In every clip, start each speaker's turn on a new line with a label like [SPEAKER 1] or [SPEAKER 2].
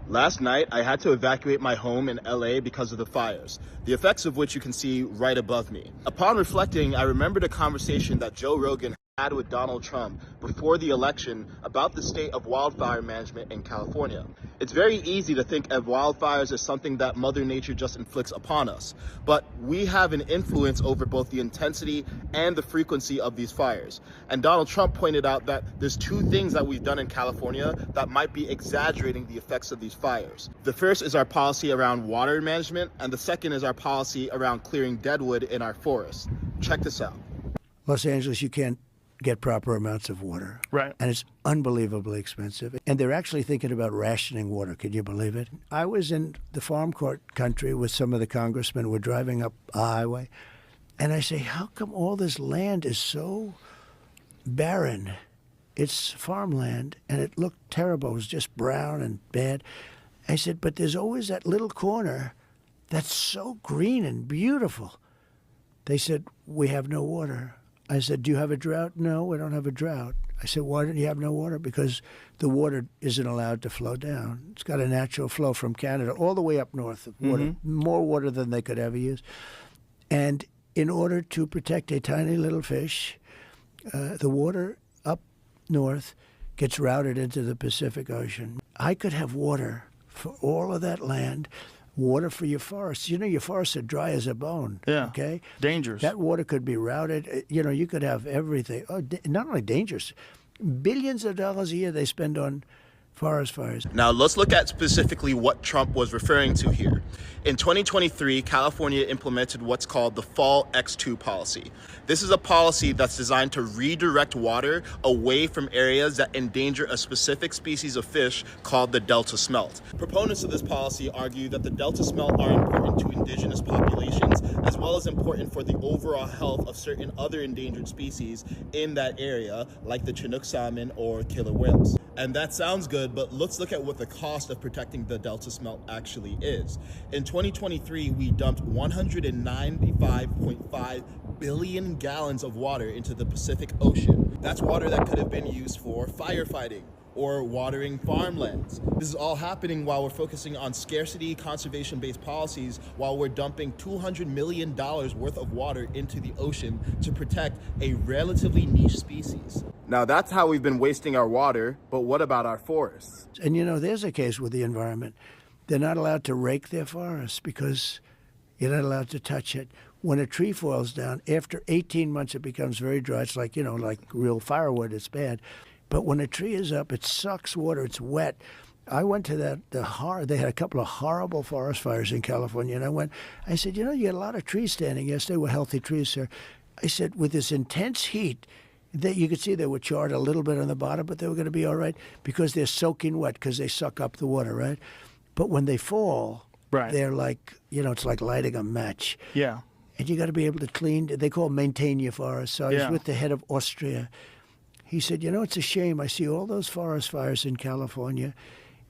[SPEAKER 1] Last night, I had to evacuate my home in LA because of the fires, the effects of which you can see right above me. Upon reflecting, I remembered a conversation that Joe Rogan had with Donald Trump before the election about the state of wildfire management in California. It's very easy to think of wildfires as something that Mother Nature just inflicts upon us, but we have an influence over both the intensity and the frequency of these fires. And Donald Trump pointed out that there's two things that we've done in California that might be exaggerating the effects of these fires. The first is our policy around water management, and the second is our policy around clearing deadwood in our forests. Check this out.
[SPEAKER 2] Los Angeles, you can't get proper amounts of water.
[SPEAKER 3] Right.
[SPEAKER 2] And it's unbelievably expensive. And they're actually thinking about rationing water. Can you believe it? I was in the farm court country with some of the congressmen. We're driving up a highway. And I say, how come all this land is so barren? It's farmland, and it looked terrible. It was just brown and bad. I said, but there's always that little corner that's so green and beautiful. They said, we have no water. I said, do you have a drought? No, we don't have a drought. I said, why don't you have no water? Because the water isn't allowed to flow down. It's got a natural flow from Canada all the way up north of water, more water than they could ever use. And in order to protect a tiny little fish, the water up north gets routed into the Pacific Ocean. I could have water for all of that land, water for your forests. You know, your forests are dry as a bone.
[SPEAKER 3] Yeah.
[SPEAKER 2] Okay?
[SPEAKER 3] Dangerous.
[SPEAKER 2] That water could be routed. You know, you could have everything. Oh, not only dangerous, billions of dollars a year they spend on forest fires.
[SPEAKER 1] Now let's look at specifically what Trump was referring to here. In 2023, California implemented what's called the Fall X2 policy. This is a policy that's designed to redirect water away from areas that endanger a specific species of fish called the Delta smelt. Proponents of this policy argue that the Delta smelt are important to indigenous populations, as well as important for the overall health of certain other endangered species in that area, like the Chinook salmon or killer whales. And that sounds good, but let's look at what the cost of protecting the Delta smelt actually is. In 2023, we dumped 195.5 billion gallons of water into the Pacific Ocean. That's water that could have been used for firefighting or watering farmlands. This is all happening while we're focusing on scarcity conservation-based policies, while we're dumping $200 million worth of water into the ocean to protect a relatively niche species. Now that's how we've been wasting our water, but what about our forests?
[SPEAKER 2] And you know, there's a case with the environment. They're not allowed to rake their forests because you're not allowed to touch it. When a tree falls down, after 18 months it becomes very dry. It's like, you know, like real firewood, it's bad. But when a tree is up, it sucks water, it's wet. I went to they had a couple of horrible forest fires in California, and I said, you know, you had a lot of trees standing. Yes, they were healthy trees, sir. I said, with this intense heat, that you could see they were charred a little bit on the bottom, but they were going to be all right because they're soaking wet because they suck up the water, right? But when they fall,
[SPEAKER 3] Right.
[SPEAKER 2] they're like, you know, it's like lighting a match.
[SPEAKER 3] Yeah.
[SPEAKER 2] And you got to be able to clean. They call it maintain your forest. So I was with the head of Austria. He said, you know, it's a shame. I see all those forest fires in California,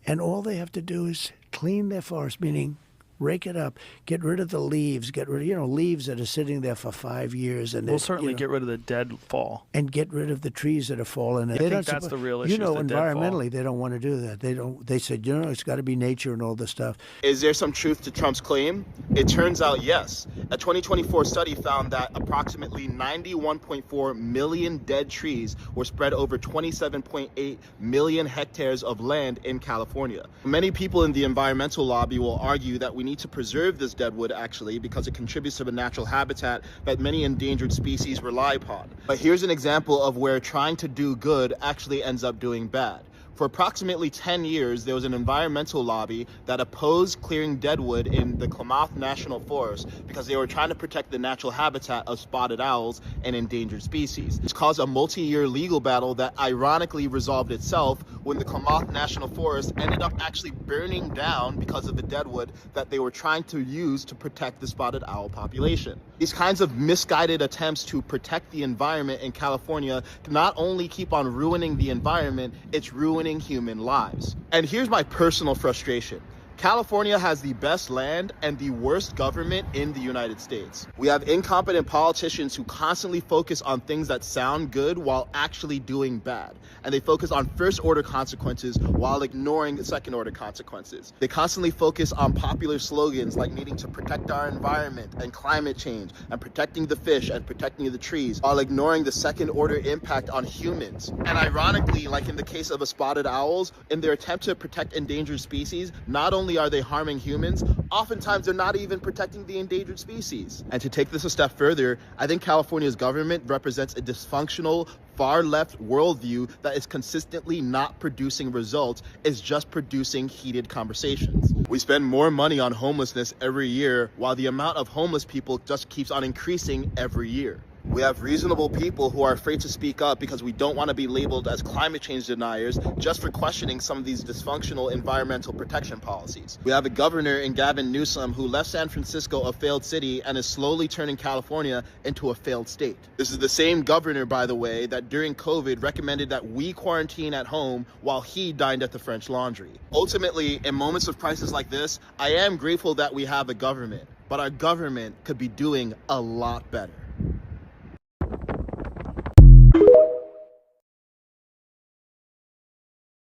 [SPEAKER 2] and all they have to do is clean their forest, meaning rake it up, get rid of the leaves, get rid of, you know, leaves that are sitting there for 5 years. And
[SPEAKER 3] We'll certainly get rid of the dead fall.
[SPEAKER 2] And get rid of the trees that are falling.
[SPEAKER 3] I think that's the real issue.
[SPEAKER 2] You know,
[SPEAKER 3] is the dead fall.
[SPEAKER 2] environmentally, they don't want to do that. They said, you know, it's got to be nature and all this stuff.
[SPEAKER 1] Is there some truth to Trump's claim? It turns out yes. A 2024 study found that approximately 91.4 million dead trees were spread over 27.8 million hectares of land in California. Many people in the environmental lobby will argue that we need to preserve this deadwood actually because it contributes to the natural habitat that many endangered species rely upon. But here's an example of where trying to do good actually ends up doing bad. For approximately 10 years, there was an environmental lobby that opposed clearing deadwood in the Klamath National Forest because they were trying to protect the natural habitat of spotted owls and endangered species. This caused a multi-year legal battle that ironically resolved itself when the Klamath National Forest ended up actually burning down because of the deadwood that they were trying to use to protect the spotted owl population. These kinds of misguided attempts to protect the environment in California not only keep on ruining the environment, it's ruining human lives. And here's my personal frustration. California has the best land and the worst government in the United States. We have incompetent politicians who constantly focus on things that sound good while actually doing bad. And they focus on first order consequences while ignoring the second order consequences. They constantly focus on popular slogans like needing to protect our environment and climate change and protecting the fish and protecting the trees while ignoring the second order impact on humans. And ironically, like in the case of the spotted owls, in their attempt to protect endangered species, not only are they harming humans, oftentimes they're not even protecting the endangered species. And to take this a step further, I think California's government represents a dysfunctional, far-left worldview that is consistently not producing results, is just producing heated conversations. We spend more money on homelessness every year, while the amount of homeless people just keeps on increasing every year. We have reasonable people who are afraid to speak up because we don't want to be labeled as climate change deniers just for questioning some of these dysfunctional environmental protection policies. We have a governor in Gavin Newsom who left San Francisco a failed city and is slowly turning California into a failed state. This is the same governor, by the way, that during COVID recommended that we quarantine at home while he dined at the French Laundry. Ultimately, in moments of crisis like this, I am grateful that we have a government, but our government could be doing a lot better.